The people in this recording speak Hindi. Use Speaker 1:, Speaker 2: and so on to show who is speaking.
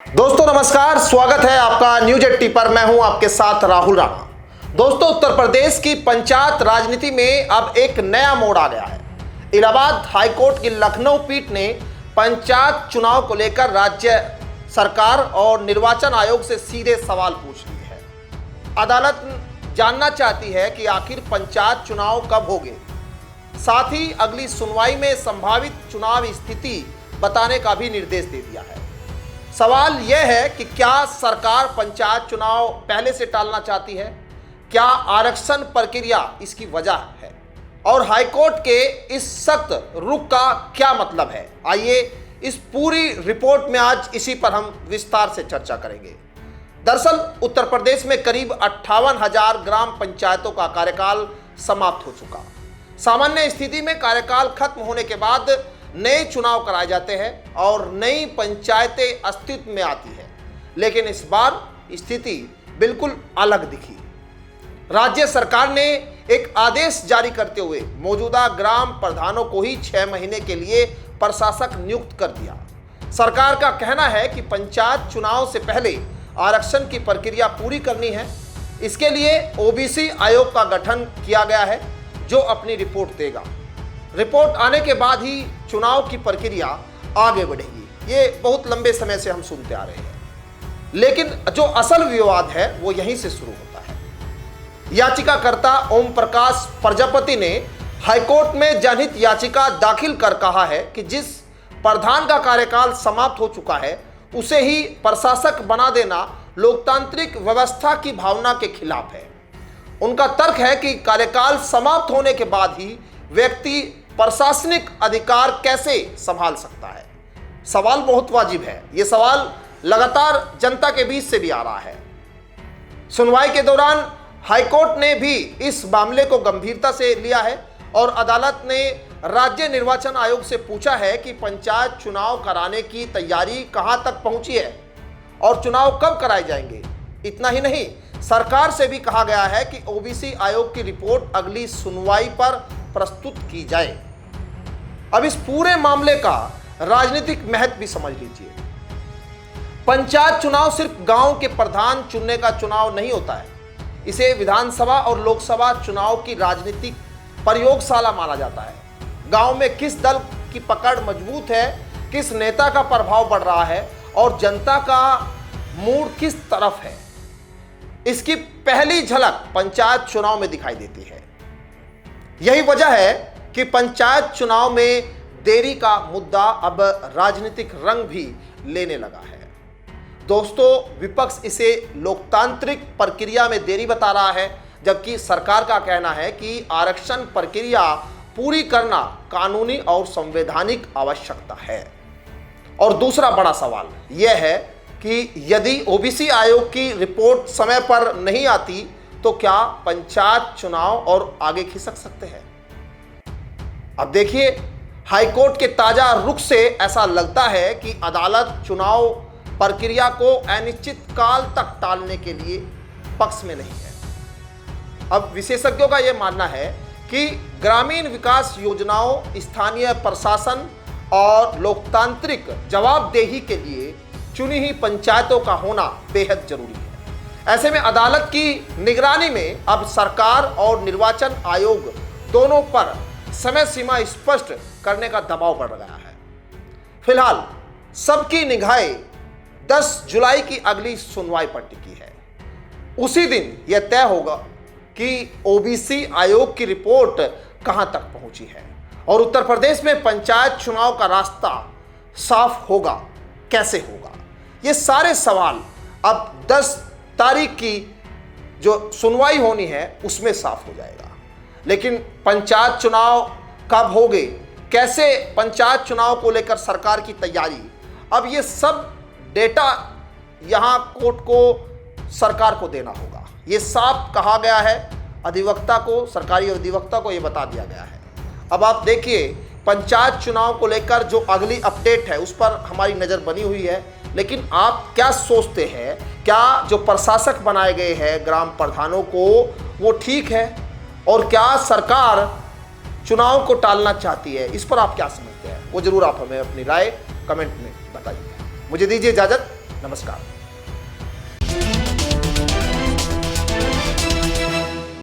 Speaker 1: दोस्तों नमस्कार, स्वागत है आपका न्यूज 80 पर। मैं हूं आपके साथ राहुल राणा। दोस्तों, उत्तर प्रदेश की पंचायत राजनीति में अब एक नया मोड़ आ गया है। इलाहाबाद हाईकोर्ट की लखनऊ पीठ ने पंचायत चुनाव को लेकर राज्य सरकार और निर्वाचन आयोग से सीधे सवाल पूछ लिए हैं। अदालत जानना चाहती है कि आखिर पंचायत चुनाव कब होंगे, साथ ही अगली सुनवाई में संभावित चुनाव स्थिति बताने का भी निर्देश दे दिया है। सवाल यह है कि क्या सरकार पंचायत चुनाव पहले से टालना चाहती है? क्या आरक्षण प्रक्रिया इसकी वजह है? और हाईकोर्ट के इस सख्त रुख का क्या मतलब है? आइए इस पूरी रिपोर्ट में आज इसी पर हम विस्तार से चर्चा करेंगे। दरअसल उत्तर प्रदेश में करीब 58,000 ग्राम पंचायतों का कार्यकाल समाप्त हो चुका। सामान्य स्थिति में कार्यकाल खत्म होने के बाद नए चुनाव कराए जाते हैं और नई पंचायतें अस्तित्व में आती है, लेकिन इस बार स्थिति बिल्कुल अलग दिखी। राज्य सरकार ने एक आदेश जारी करते हुए मौजूदा ग्राम प्रधानों को ही 6 महीने के लिए प्रशासक नियुक्त कर दिया। सरकार का कहना है कि पंचायत चुनाव से पहले आरक्षण की प्रक्रिया पूरी करनी है। इसके लिए ओबीसी आयोग का गठन किया गया है, जो अपनी रिपोर्ट देगा। रिपोर्ट आने के बाद ही चुनाव की प्रक्रिया आगे बढ़ेगी। ये बहुत लंबे समय से हम सुनते आ रहे हैं, लेकिन जो असल विवाद है वो यहीं से शुरू होता है। याचिकाकर्ता ओम प्रकाश प्रजापति ने हाईकोर्ट में जनहित याचिका दाखिल कर कहा है कि जिस प्रधान का कार्यकाल समाप्त हो चुका है उसे ही प्रशासक बना देना लोकतांत्रिक व्यवस्था की भावना के खिलाफ है। उनका तर्क है कि कार्यकाल समाप्त होने के बाद ही व्यक्ति प्रशासनिक अधिकार कैसे संभाल सकता है। सवाल बहुत वाजिब है। यह सवाल लगातार जनता के बीच से भी आ रहा है। सुनवाई के दौरान हाईकोर्ट ने भी इस मामले को गंभीरता से लिया है और अदालत ने राज्य निर्वाचन आयोग से पूछा है कि पंचायत चुनाव कराने की तैयारी कहां तक पहुंची है और चुनाव कब कराए जाएंगे। इतना ही नहीं, सरकार से भी कहा गया है कि ओबीसी आयोग की रिपोर्ट अगली सुनवाई पर प्रस्तुत की जाए। अब इस पूरे मामले का राजनीतिक महत्व भी समझ लीजिए। पंचायत चुनाव सिर्फ गांव के प्रधान चुनने का चुनाव नहीं होता है। इसे विधानसभा और लोकसभा चुनाव की राजनीतिक प्रयोगशाला माना जाता है। गांव में किस दल की पकड़ मजबूत है, किस नेता का प्रभाव बढ़ रहा है और जनता का मूड किस तरफ है, इसकी पहली झलक पंचायत चुनाव में दिखाई देती है। यही वजह है कि पंचायत चुनाव में देरी का मुद्दा अब राजनीतिक रंग भी लेने लगा है। दोस्तों, विपक्ष इसे लोकतांत्रिक प्रक्रिया में देरी बता रहा है, जबकि सरकार का कहना है कि आरक्षण प्रक्रिया पूरी करना कानूनी और संवैधानिक आवश्यकता है। और दूसरा बड़ा सवाल यह है कि यदि ओबीसी आयोग की रिपोर्ट समय पर नहीं आती तो क्या पंचायत चुनाव और आगे खिसक सकते हैं? अब देखिए, हाईकोर्ट के ताजा रुख से ऐसा लगता है कि अदालत चुनाव प्रक्रिया को अनिश्चित काल तक टालने के लिए पक्ष में नहीं है। अब विशेषज्ञों का यह मानना है कि ग्रामीण विकास योजनाओं, स्थानीय प्रशासन और लोकतांत्रिक जवाबदेही के लिए चुनी हुई पंचायतों का होना बेहद जरूरी है। ऐसे में अदालत की निगरानी में अब सरकार और निर्वाचन आयोग दोनों पर समय सीमा स्पष्ट करने का दबाव बढ़ गया है। फिलहाल सबकी निगाहें 10 जुलाई की अगली सुनवाई पर टिकी है। उसी दिन यह तय होगा कि ओबीसी आयोग की रिपोर्ट कहां तक पहुंची है और उत्तर प्रदेश में पंचायत चुनाव का रास्ता साफ होगा, कैसे होगा। ये सारे सवाल अब 10 तारीख की जो सुनवाई होनी है उसमें साफ हो जाएगा। लेकिन पंचायत चुनाव कब होंगे, कैसे पंचायत चुनाव को लेकर सरकार की तैयारी, अब ये सब डेटा यहाँ कोर्ट को, सरकार को देना होगा। ये साफ कहा गया है अधिवक्ता को, सरकारी अधिवक्ता को ये बता दिया गया है। अब आप देखिए, पंचायत चुनाव को लेकर जो अगली अपडेट है उस पर हमारी नज़र बनी हुई है। लेकिन आप क्या सोचते हैं, क्या जो प्रशासक बनाए गए हैं ग्राम प्रधानों को वो ठीक है, और क्या सरकार चुनाव को टालना चाहती है? इस पर आप क्या समझते हैं वो जरूर आप हमें अपनी राय कमेंट में बताइए। मुझे दीजिए इजाजत। नमस्कार।